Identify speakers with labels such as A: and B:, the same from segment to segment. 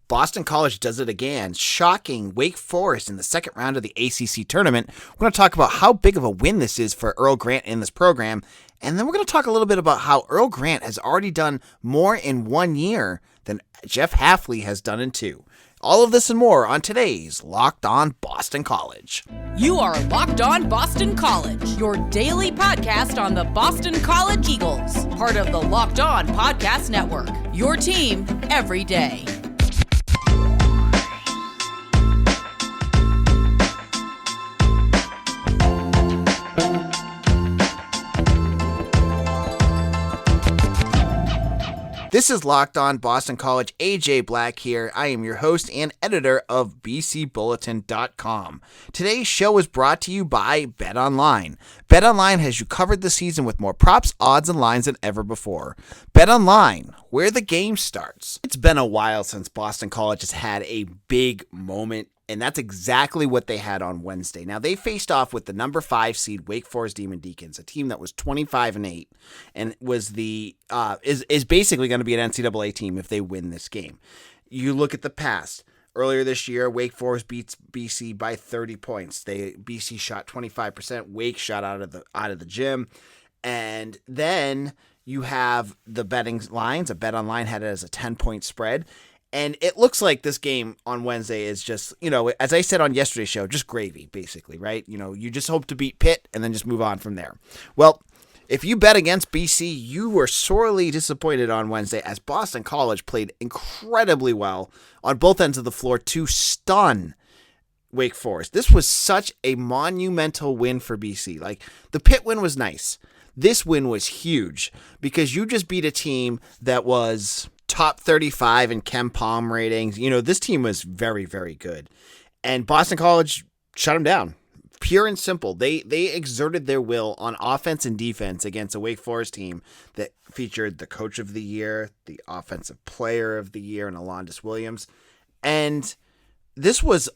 A: Boston College does it again, shocking Wake Forest in the second round of the ACC tournament. We're going to talk about how big of a win this is for Earl Grant in this program, and then we're going to talk a little bit about how Earl Grant has already done more in 1 year than Jeff Hafley has done in 2. All of this and more on today's Locked On Boston College.
B: You are Locked On Boston College, your daily podcast on the Boston College Eagles, part of the Locked On Podcast Network, your team every day.
A: This is Locked On Boston College. AJ Black here. I am your host and editor of bcbulletin.com. Today's show is brought to you by BetOnline. BetOnline has you covered this season with more props, odds, and lines than ever before. BetOnline, where the game starts. It's been a while since Boston College has had a big moment, and that's exactly what they had on Wednesday. Now, they faced off with the number 5 seed Wake Forest Demon Deacons, a team that was 25-8, and was is basically going to be an NCAA team if they win this game. You look at the past. Earlier this year, Wake Forest beats BC by 30 points. BC shot 25%. Wake shot out of the gym, and then you have the betting lines. BetOnline had it as a 10-point spread. And it looks like this game on Wednesday is just, as I said on yesterday's show, just gravy, basically, right? You just hope to beat Pitt and then just move on from there. Well, if you bet against BC, you were sorely disappointed on Wednesday as Boston College played incredibly well on both ends of the floor to stun Wake Forest. This was such a monumental win for BC. Like, the Pitt win was nice. This win was huge because you just beat a team that was top 35 in Ken Palm ratings. This team was very, very good. And Boston College shut them down. Pure and simple. They exerted their will on offense and defense against a Wake Forest team that featured the coach of the year, the offensive player of the year, and Alondis Williams. And it was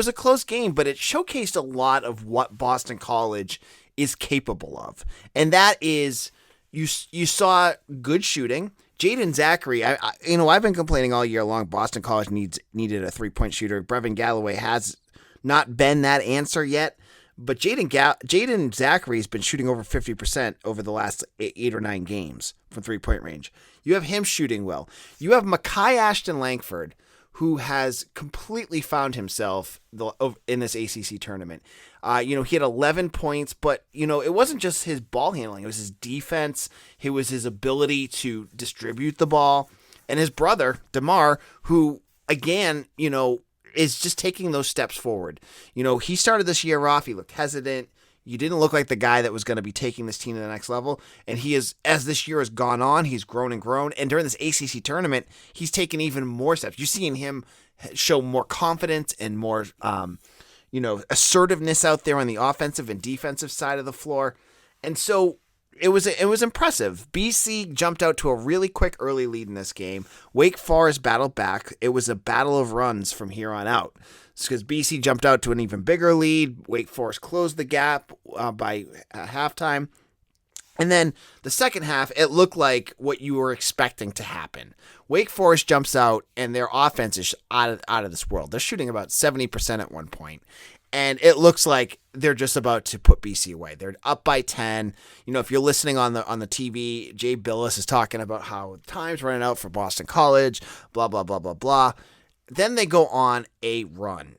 A: a close game, but it showcased a lot of what Boston College is capable of. And that is, you saw good shooting. Jaden Zachary, I've been complaining all year long. Boston College needed a 3-point shooter. Brevin Galloway has not been that answer yet, but Jaden Zachary has been shooting over 50% over the last 8 or 9 games from 3-point range. You have him shooting well. You have Mekhi Ashton Langford, who has completely found himself in this ACC tournament. He had 11 points, but, it wasn't just his ball handling. It was his defense. It was his ability to distribute the ball. And his brother, DeMar, who, again, is just taking those steps forward. He started this year off. He looked hesitant. You didn't look like the guy that was going to be taking this team to the next level. And he is, as this year has gone on, he's grown and grown. And during this ACC tournament, he's taken even more steps. You're seeing him show more confidence and more, assertiveness out there on the offensive and defensive side of the floor. And so it was impressive. BC jumped out to a really quick early lead in this game. Wake Forest battled back. It was a battle of runs from here on out. Because BC jumped out to an even bigger lead. Wake Forest closed the gap by halftime. And then the second half, it looked like what you were expecting to happen. Wake Forest jumps out, and their offense is out of this world. They're shooting about 70% at one point. And it looks like they're just about to put BC away. They're up by 10. If you're listening on the TV, Jay Billis is talking about how time's running out for Boston College, blah, blah, blah, blah, blah. Then they go on a run,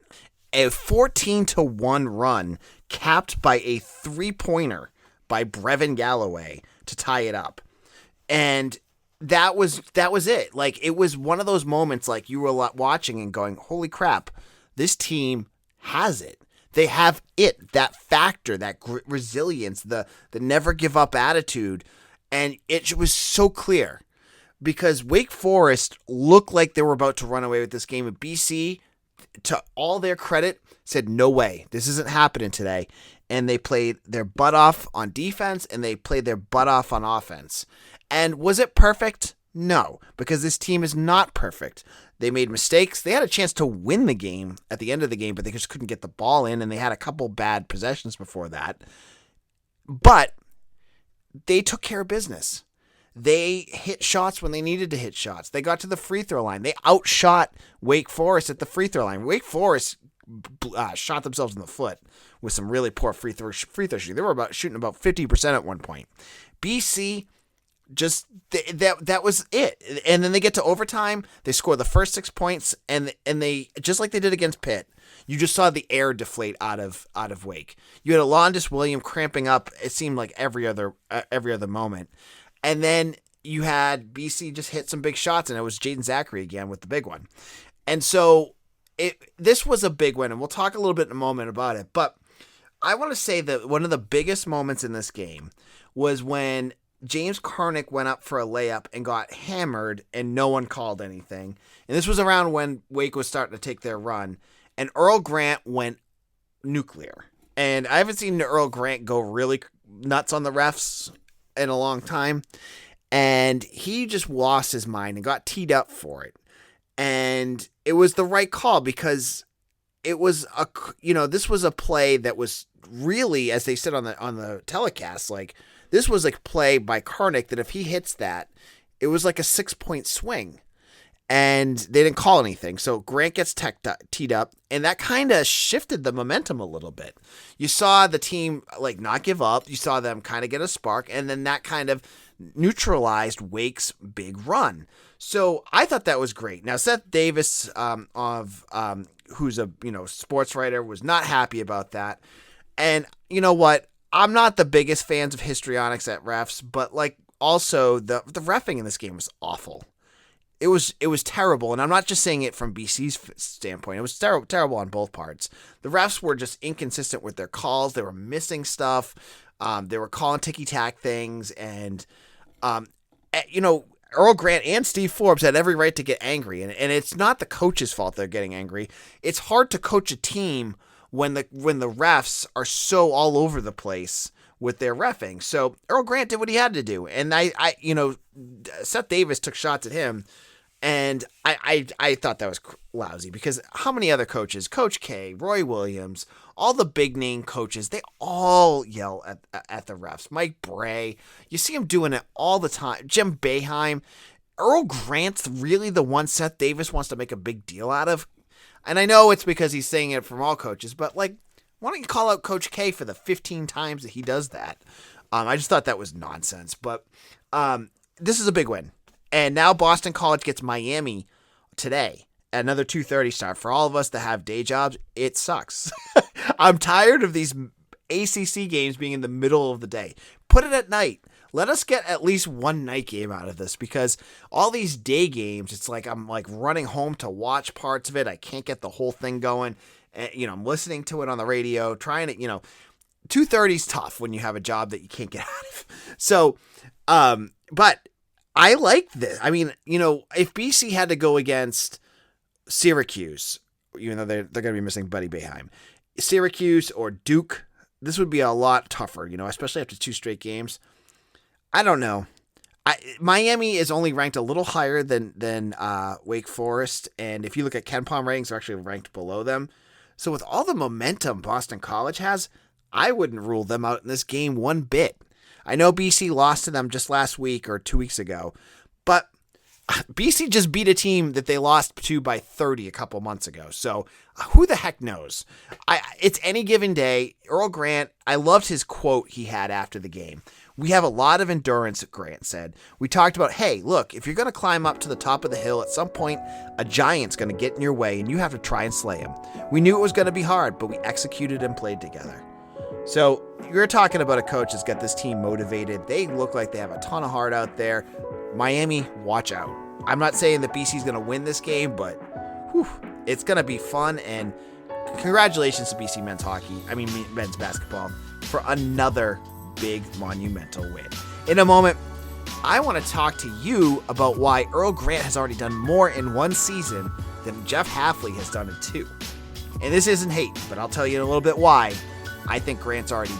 A: a 14-1 run capped by a 3-pointer by Brevin Galloway to tie it up. And that was it. Like, it was one of those moments like you were watching and going, holy crap, this team has it. They have it, that factor, that resilience, the never give up attitude. And it was so clear. Because Wake Forest looked like they were about to run away with this game. And BC, to all their credit, said, no way, this isn't happening today. And they played their butt off on defense, and they played their butt off on offense. And was it perfect? No, because this team is not perfect. They made mistakes. They had a chance to win the game at the end of the game, but they just couldn't get the ball in, and they had a couple bad possessions before that. But they took care of business. They hit shots when they needed to hit shots. They got to the free throw line. They outshot Wake Forest at the free throw line. Wake Forest shot themselves in the foot with some really poor free throw shooting. They were shooting about 50% at one point. BC just that was it. And then they get to overtime. They score the first 6 points, and they, just like they did against Pitt, you just saw the air deflate out of Wake. You had Alondis William cramping up. It seemed like every other moment, and then you had BC just hit some big shots, and it was Jaden Zachary again with the big one. And so this was a big win, and we'll talk a little bit in a moment about it. But I want to say that one of the biggest moments in this game was when James Karnick went up for a layup and got hammered, and no one called anything. And this was around when Wake was starting to take their run, and Earl Grant went nuclear. And I haven't seen Earl Grant go really nuts on the refs in a long time. And he just lost his mind and got teed up for it. And it was the right call, because it was this was a play that was really, as they said on the telecast, like, this was a play by Karnick that if he hits that, it was like a 6-point swing, and they didn't call anything. So Grant gets teed up, and that kind of shifted the momentum a little bit. You saw the team like not give up. You saw them kind of get a spark, and then that kind of neutralized Wake's big run. So I thought that was great. Now, Seth Davis, who's a sports writer, was not happy about that. And you know what? I'm not the biggest fans of histrionics at refs, but like also the reffing in this game was awful. It was terrible, and I'm not just saying it from BC's standpoint. It was terrible on both parts. The refs were just inconsistent with their calls. They were missing stuff. They were calling ticky-tack things, and Earl Grant and Steve Forbes had every right to get angry, and it's not the coach's fault they're getting angry. It's hard to coach a team when the refs are so all over the place with their reffing. So Earl Grant did what he had to do, and Seth Davis took shots at him, and I thought that was lousy, because how many other coaches, Coach K, Roy Williams, all the big name coaches, they all yell at the refs. Mike Bray, you see him doing it all the time. Jim Boeheim. Earl Grant's really the one Seth Davis wants to make a big deal out of. And I know it's because he's saying it from all coaches, but like, why don't you call out Coach K for the 15 times that he does that? I just thought that was nonsense. But this is a big win. And now Boston College gets Miami today. Another 2:30 start. For all of us that have day jobs, it sucks. I'm tired of these ACC games being in the middle of the day. Put it at night. Let us get at least one night game out of this, because all these day games, it's like I'm like running home to watch parts of it. I can't get the whole thing going. I'm listening to it on the radio, trying to, 2:30 is tough when you have a job that you can't get out of. So, but I like this. I mean, if BC had to go against Syracuse, even though they're going to be missing Buddy Boeheim, Syracuse or Duke, this would be a lot tougher, especially after 2 straight games. I don't know. Miami is only ranked a little higher than Wake Forest, and if you look at KenPom ratings, they're actually ranked below them. So with all the momentum Boston College has, I wouldn't rule them out in this game one bit. I know BC lost to them just last week or 2 weeks ago, but BC just beat a team that they lost to by 30 a couple months ago. So who the heck knows? It's any given day. Earl Grant, I loved his quote he had after the game. We have a lot of endurance, Grant said. We talked about, hey, look, if you're going to climb up to the top of the hill, at some point, a giant's going to get in your way, and you have to try and slay him. We knew it was going to be hard, but we executed and played together. So you're talking about a coach that's got this team motivated. They look like they have a ton of heart out there. Miami, watch out. I'm not saying that BC's going to win this game, but it's going to be fun, and congratulations to BC men's basketball for another big monumental win. In a moment, I want to talk to you about why Earl Grant has already done more in one season than Jeff Hafley has done in 2. And this isn't hate, but I'll tell you in a little bit why I think Grant's already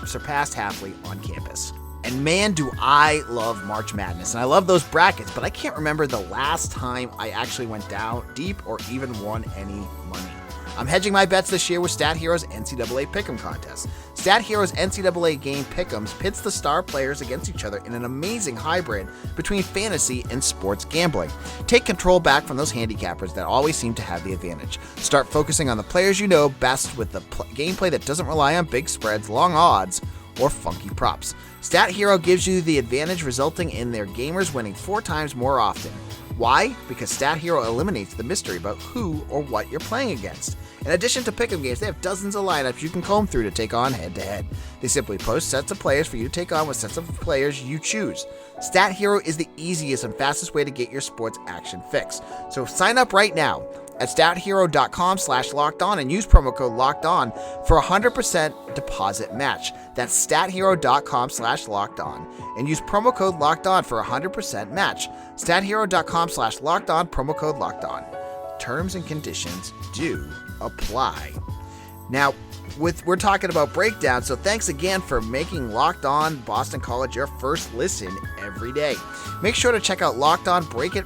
A: surpassed Hafley on campus. And man, do I love March Madness, and I love those brackets, but I can't remember the last time I actually went down deep or even won any money. I'm hedging my bets this year with Stat Hero's NCAA Pick'em contest. Stat Hero's NCAA game Pick'ems pits the star players against each other in an amazing hybrid between fantasy and sports gambling. Take control back from those handicappers that always seem to have the advantage. Start focusing on the players you know best with the gameplay that doesn't rely on big spreads, long odds, or funky props. Stat Hero gives you the advantage, resulting in their gamers winning 4 times more often. Why? Because Stat Hero eliminates the mystery about who or what you're playing against. In addition to pick'em games, they have dozens of lineups you can comb through to take on head-to-head. They simply post sets of players for you to take on with sets of players you choose. Stat Hero is the easiest and fastest way to get your sports action fix. So sign up right now at stathero.com/lockedon and use promo code LOCKEDON for a 100% deposit match. That's stathero.com/lockedon and use promo code LOCKEDON for a 100% match. stathero.com/lockedon, promo code LOCKEDON. Terms and conditions do apply. Now, we're talking about breakdown, so thanks again for making Locked On Boston College your first listen every day. Make sure to check out Locked On Bracket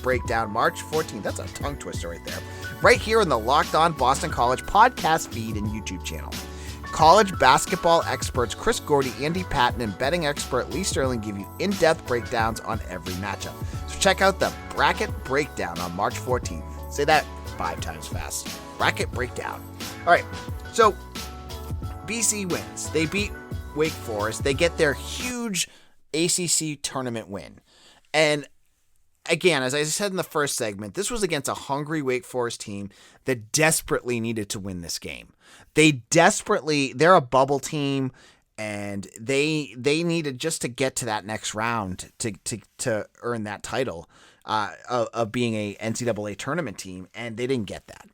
A: Breakdown March 14th. That's a tongue twister right there. Right here in the Locked On Boston College podcast feed and YouTube channel. College basketball experts Chris Gordy, Andy Patton, and betting expert Lee Sterling give you in-depth breakdowns on every matchup. So check out the Bracket Breakdown on March 14th. Say that 5 times fast. Bracket Breakdown. All right, so BC wins. They beat Wake Forest. They get their huge ACC tournament win. And again, as I said in the first segment, this was against a hungry Wake Forest team that desperately needed to win this game. They're a bubble team, and they needed just to get to that next round to earn that title of being a NCAA tournament team, and they didn't get that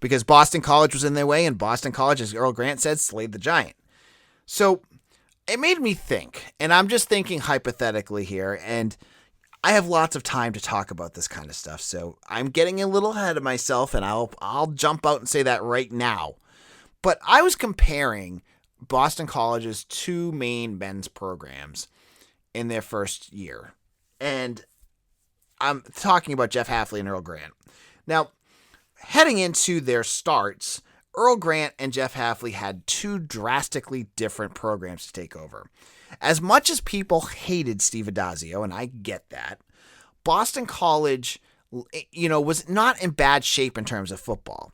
A: because Boston College was in their way, and Boston College, as Earl Grant said, slayed the giant. So it made me think, and I'm just thinking hypothetically here, and I have lots of time to talk about this kind of stuff, so I'm getting a little ahead of myself, and I'll jump out and say that right now. But I was comparing Boston College's 2 main men's programs in their first year, and I'm talking about Jeff Hafley and Earl Grant. Now, heading into their starts, Earl Grant and Jeff Hafley had 2 drastically different programs to take over. As much as people hated Steve Addazio, and I get that, Boston College, was not in bad shape in terms of football.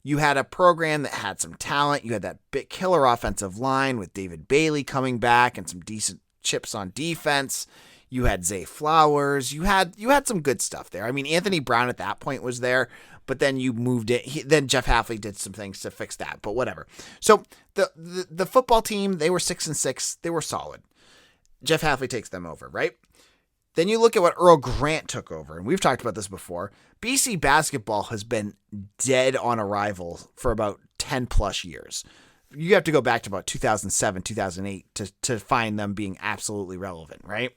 A: You had a program that had some talent. You had that big killer offensive line with David Bailey coming back and some decent chips on defense. You had Zay Flowers. You had some good stuff there. I mean, Anthony Brown at that point was there, but then you moved it. Then Jeff Hafley did some things to fix that, but whatever. So the football team, they were 6-6. They were solid. Jeff Hafley takes them over, right? Then you look at what Earl Grant took over, and we've talked about this before. BC basketball has been dead on arrival for about 10 plus years. You have to go back to about 2007, 2008 to find them being absolutely relevant, right?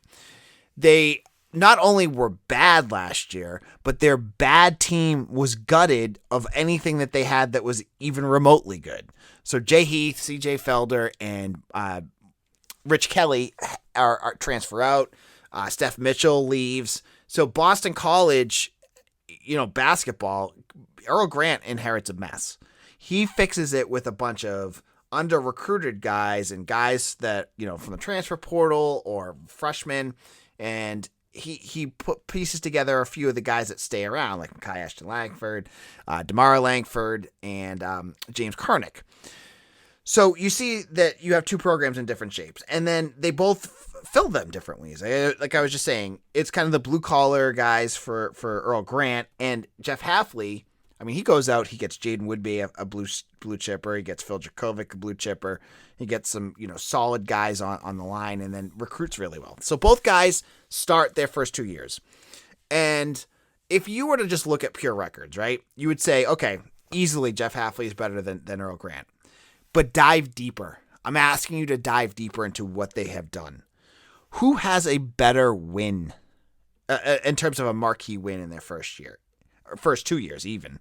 A: They not only were bad last year, but their bad team was gutted of anything that they had that was even remotely good. So Jay Heath, CJ Felder, and Rich Kelly are transfer out. Steph Mitchell leaves. So Boston College, basketball, Earl Grant inherits a mess. He fixes it with a bunch of under-recruited guys and guys that, from the transfer portal or freshmen. And he put pieces together a few of the guys that stay around, like Mekhi Ashton Langford, Damara Langford, and James Karnick. So you see that you have 2 programs in different shapes, and then they both fill them different ways. Like I was just saying, it's kind of the blue-collar guys for Earl Grant, and Jeff Hafley, he goes out, he gets Jaden Woodbey, a blue chipper, he gets Phil Dracovic, a blue chipper, he gets some, solid guys on the line, and then recruits really well. So both guys start their first 2 years. And if you were to just look at pure records, right, you would say, okay, easily Jeff Hafley is better than Earl Grant. But dive deeper. I'm asking you to dive deeper into what they have done. Who has a better win in terms of a marquee win in their first year, or first 2 years even?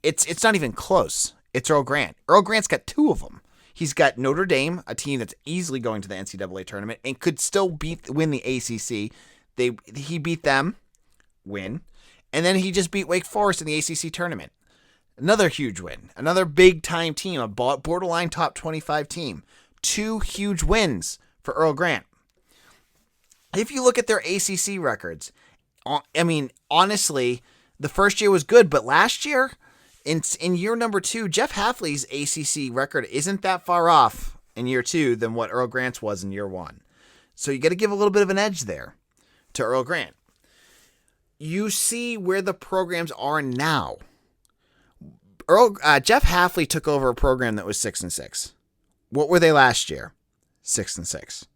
A: It's not even close. It's Earl Grant. Earl Grant's got 2 of them. He's got Notre Dame, a team that's easily going to the NCAA tournament and could still win the ACC. He beat them, win, and then he just beat Wake Forest in the ACC tournament. Another huge win. Another big-time team, a borderline top 25 team. 2 huge wins for Earl Grant. If you look at their ACC records, I mean, honestly, the first year was good, but last year, in year number 2, Jeff Hafley's ACC record isn't that far off in year 2 than what Earl Grant's was in year 1. So you got to give a little bit of an edge there to Earl Grant. You see where the programs are now. Jeff Hafley took over a program that was 6-6. What were they last year? 6-6.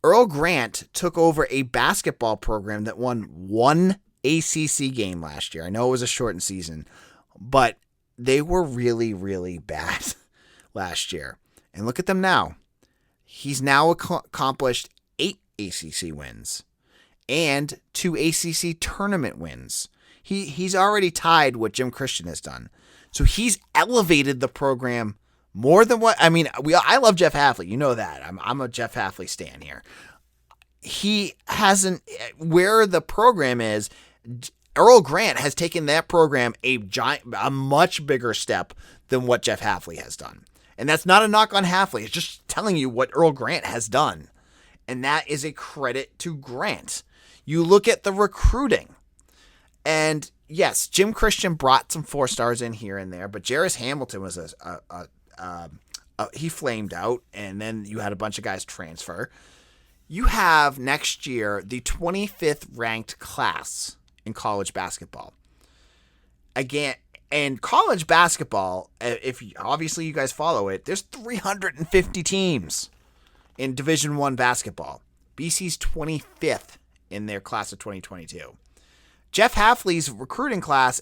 A: Earl Grant took over a basketball program that won 1 ACC game last year. I know it was a shortened season, but they were really, really bad last year. And look at them now. He's now accomplished 8 ACC wins and 2 ACC tournament wins. He's already tied what Jim Christian has done. So he's elevated the program more than what, I mean, I love Jeff Hafley. You know that. I'm a Jeff Hafley stan here. He hasn't, where the program is, Earl Grant has taken that program a much bigger step than what Jeff Hafley has done. And that's not a knock on Hafley. It's just telling you what Earl Grant has done. And that is a credit to Grant. You look at the recruiting. And yes, Jim Christian brought some 4-stars in here and there, but Jarris Hamilton was he flamed out, and then you had a bunch of guys transfer. You have next year the 25th ranked class in college basketball. Again, and college basketball, if obviously you guys follow it, there's 350 teams in Division I basketball. BC's 25th in their class of 2022. Jeff Hafley's recruiting class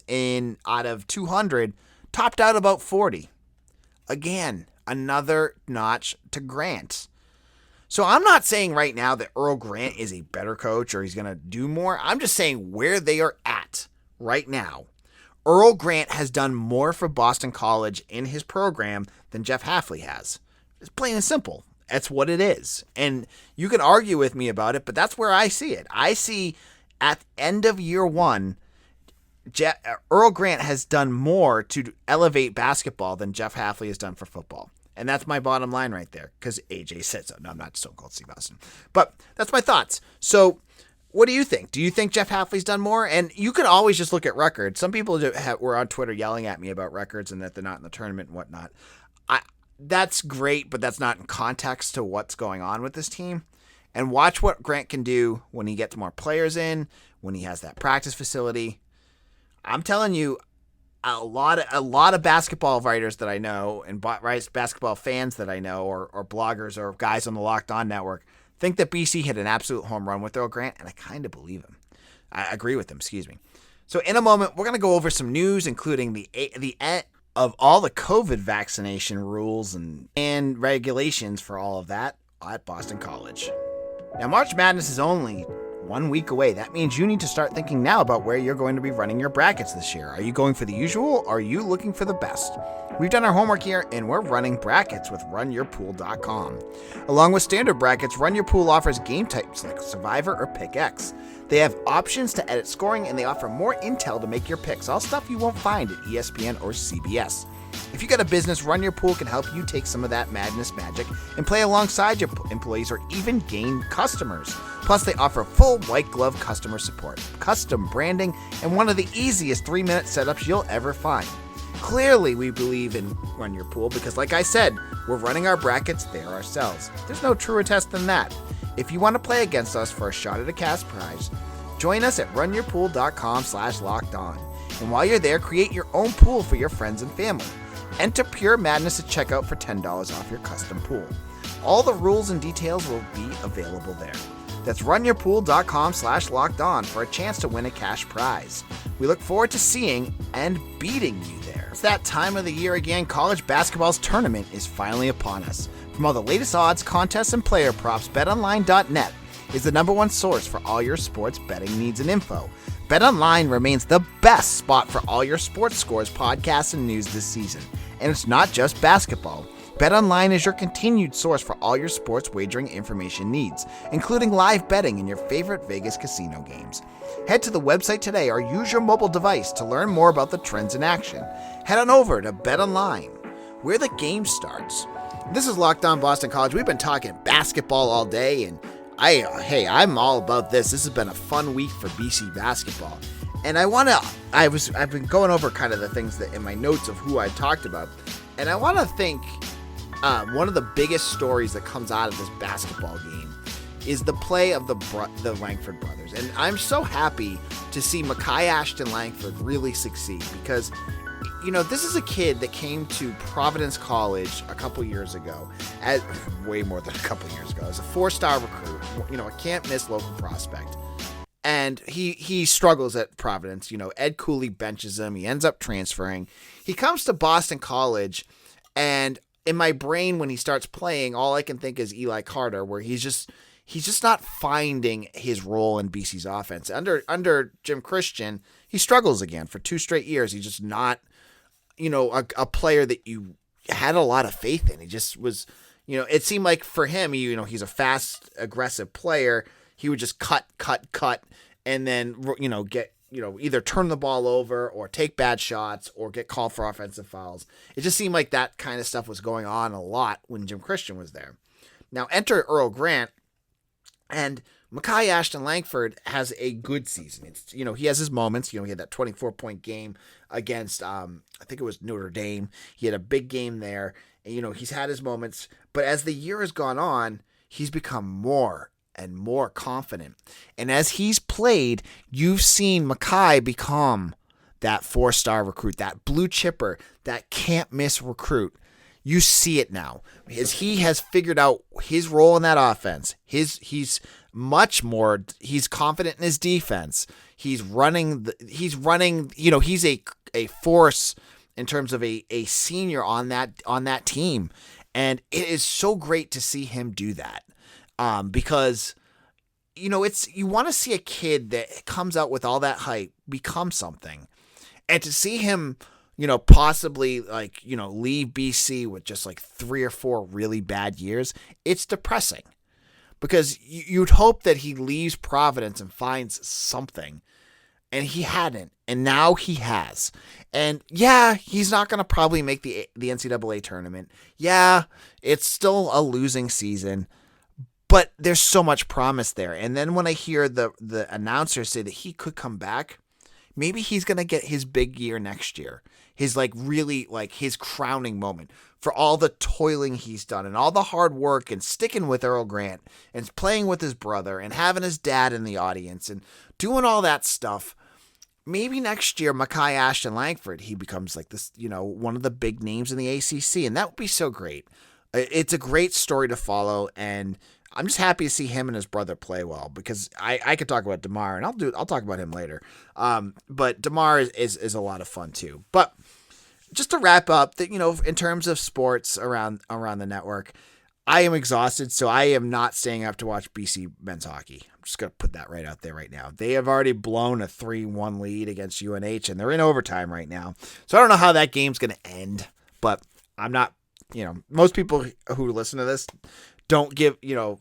A: out of 200 topped out about 40. Again, another notch to Grant. So I'm not saying right now that Earl Grant is a better coach or he's going to do more. I'm just saying where they are at right now. Earl Grant has done more for Boston College in his program than Jeff Hafley has. It's plain and simple. That's what it is. And you can argue with me about it, but that's where I see it. I see at the end of year 1, Earl Grant has done more to elevate basketball than Jeff Hafley has done for football. And that's my bottom line right there, because AJ said so. No, I'm not Stone Cold Steve Austin. But that's my thoughts. So what do you think? Do you think Jeff Hafley's done more? And you can always just look at records. Some people were on Twitter yelling at me about records and that they're not in the tournament and whatnot. That's great, but that's not in context to what's going on with this team. And watch what Grant can do when he gets more players in, when he has that practice facility. I'm telling you, a lot of basketball writers that I know and basketball fans that I know or bloggers or guys on the Locked On Network think that BC hit an absolute home run with Earl Grant, and I kind of believe him. I agree with him, excuse me. So in a moment, we're going to go over some news, including the end of all the COVID vaccination rules and regulations for all of that at Boston College. Now, March Madness is only 1 week away. That means you need to start thinking now about where you're going to be running your brackets this year. Are you going for the usual, or are you looking for the best? We've done our homework here, and we're running brackets with RunYourPool.com. Along with standard brackets, RunYourPool offers game types like Survivor or Pick X. They have options to edit scoring, and they offer more intel to make your picks, all stuff you won't find at ESPN or CBS. If you got a business, Run Your Pool can help you take some of that madness magic and play alongside your employees or even gain customers. Plus, they offer full white glove customer support, custom branding, and one of the easiest 3-minute setups you'll ever find. Clearly, we believe in Run Your Pool because, like I said, we're running our brackets there ourselves. There's no truer test than that. If you want to play against us for a shot at a cash prize, join us at runyourpool.com/lockedon. And while you're there, create your own pool for your friends and family. Enter Pure Madness at checkout for $10 off your custom pool. All the rules and details will be available there. That's runyourpool.com/lockedon for a chance to win a cash prize. We look forward to seeing and beating you there. It's that time of the year again. College basketball's tournament is finally upon us. From all the latest odds, contests, and player props, BetOnline.net is the #1 source for all your sports betting needs and info. BetOnline remains the best spot for all your sports scores, podcasts, and news this season. And it's not just basketball. BetOnline is your continued source for all your sports wagering information needs, including live betting and your favorite Vegas casino games. Head to the website today or use your mobile device to learn more about the trends in action. Head on over to BetOnline, where the game starts. This is Locked On Boston College. We've been talking basketball all day, and I'm all about this. This has been a fun week for BC basketball. And I've been going over kind of the things that in my notes of who I talked about. And I want to think one of the biggest stories that comes out of this basketball game is the play of the Langford brothers. And I'm so happy to see Mekhi Ashton Langford really succeed because, this is a kid that came to Providence College a couple years ago, way more than a couple years ago, as a 4-star recruit, a can't-miss local prospect. And he struggles at Providence. Ed Cooley benches him. He ends up transferring. He comes to Boston College, and in my brain when he starts playing, all I can think is Eli Carter, where he's just not finding his role in BC's offense. Under Jim Christian, he struggles again for 2 straight years. He's just not, a player that you had a lot of faith in. He just was, it seemed like for him, he's a fast, aggressive player. He would just cut, and then, get, either turn the ball over or take bad shots or get called for offensive fouls. It just seemed like that kind of stuff was going on a lot when Jim Christian was there. Now enter Earl Grant, and Mekhi Ashton Langford has a good season. It's, he has his moments. He had that 24-point game against, I think it was Notre Dame. He had a big game there. And, he's had his moments. But as the year has gone on, he's become more and more confident. And as he's played, you've seen Mekhi become that 4-star recruit, that blue chipper, that can't miss recruit. You see it now as he has figured out his role in that offense. He's confident in his defense. He's running, he's a force in terms of a senior on that team. And it is so great to see him do that. Because, you want to see a kid that comes out with all that hype become something, and to see him, possibly leave BC with just 3 or 4 really bad years. It's depressing because you'd hope that he leaves Providence and finds something, and he hadn't, and now he has. And yeah, he's not going to probably make the NCAA tournament. Yeah, it's still a losing season. But there's so much promise there. And then when I hear the announcer say that he could come back, maybe he's going to get his big year next year. His his crowning moment for all the toiling he's done and all the hard work and sticking with Earl Grant and playing with his brother and having his dad in the audience and doing all that stuff. Maybe next year, Mekhi Ashton Langford, he becomes this, one of the big names in the ACC. And that would be so great. It's a great story to follow, and I'm just happy to see him and his brother play well because I could talk about DeMar, and I'll talk about him later. But DeMar is a lot of fun too. But just to wrap up, that in terms of sports around the network, I am exhausted, so I am not staying up to watch BC men's hockey. I'm just gonna put that right out there right now. They have already blown a 3-1 lead against UNH, and they're in overtime right now. So I don't know how that game's gonna end, but I'm not. Most people who listen to this don't give,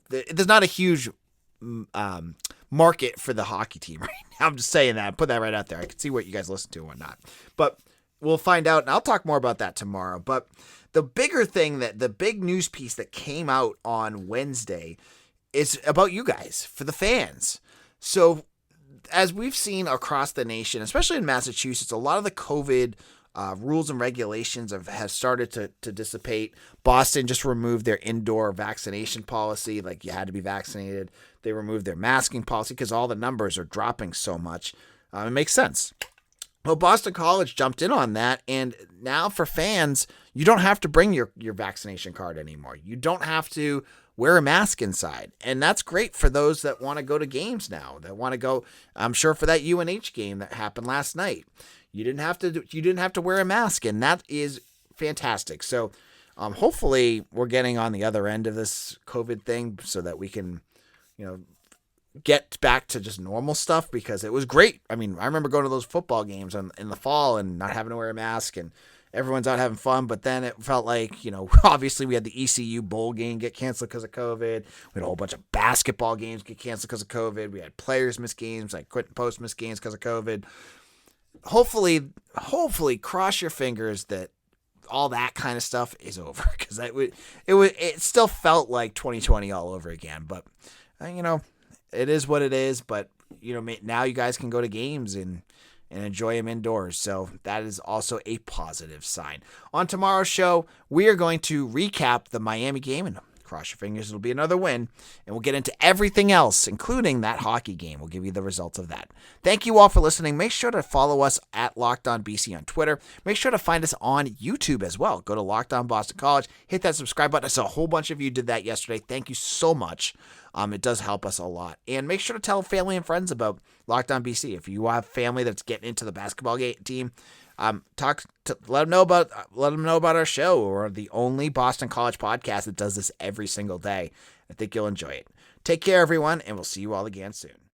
A: there's not a huge market for the hockey team right now. I'm just saying that. Put that right out there. I can see what you guys listen to and whatnot. But we'll find out, and I'll talk more about that tomorrow. But the bigger thing, the big news piece that came out on Wednesday is about you guys, for the fans. So as we've seen across the nation, especially in Massachusetts, a lot of the COVID rules and regulations have started to dissipate. Boston just removed their indoor vaccination policy. You had to be vaccinated. They removed their masking policy because all the numbers are dropping so much. It makes sense. Well, Boston College jumped in on that, and now for fans, you don't have to bring your vaccination card anymore. You don't have to wear a mask inside, and that's great for those that want to go to games now, that want to go, I'm sure, for that UNH game that happened last night. You didn't have to wear a mask, and that is fantastic. So hopefully we're getting on the other end of this COVID thing so that we can, get back to just normal stuff, because it was great. I mean, I remember going to those football games in the fall and not having to wear a mask, and everyone's out having fun, but then it felt like, obviously we had the ECU bowl game get canceled because of COVID. We had a whole bunch of basketball games get canceled because of COVID. We had players miss games, like Quentin Post miss games because of COVID. Hopefully, cross your fingers that all that kind of stuff is over, because it still felt like 2020 all over again. But it is what it is. But now you guys can go to games and enjoy them indoors. So that is also a positive sign. On tomorrow's show, we are going to recap the Miami game, and cross your fingers, it'll be another win. And we'll get into everything else, including that hockey game. We'll give you the results of that. Thank you all for listening. Make sure to follow us at Locked On BC on Twitter. Make sure to find us on YouTube as well. Go to Locked On Boston College. Hit that subscribe button. I saw a whole bunch of you did that yesterday. Thank you so much. It does help us a lot. And make sure to tell family and friends about Locked On BC. If you have family that's getting into the basketball team, let them know about our show. We're the only Boston College podcast that does this every single day. I think you'll enjoy it. Take care, everyone, and we'll see you all again soon.